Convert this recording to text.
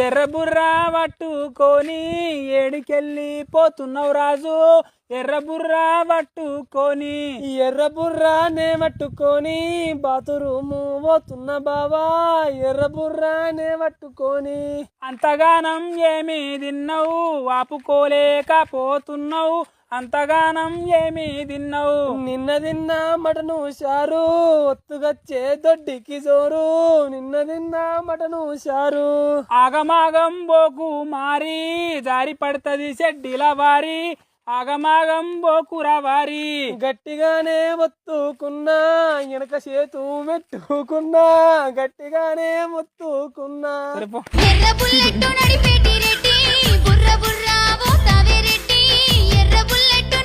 ఎర్ర బుర్రా పట్టుకొని ఏడికెళ్ళి పోతున్నావు రాజు ఎర్ర బుర్రా పట్టుకొని ఎర్ర బుర్రానే పట్టుకొని బాతురూము పోతున్న బావా ఎర్ర బుర్రానే పట్టుకొని అంతగానం ఏమి తిన్నావు ఆపుకోలేకపోతున్నావు అంతగానం ఏమి తిన్నావు నిన్న మటను షారు ఒత్తుగచ్చే దొడ్డికి జోరు నిన్న మటను షారు ఆగమాగం బోకు మారి జారి పడుతుంది చెడ్డిల వారి ఆగమాగం బోకురా వారి గట్టిగానే ఒత్తుకున్నా వెనక చేతు మెట్టుకున్నా గట్టిగానే ఒత్తుకున్నా ఎర్ర బుల్లెట్టు నడిపేటి రెడ్డి బుర్ర బుర్ర పోతావే రెడ్డి ఎర్ర బుల్లెట్టు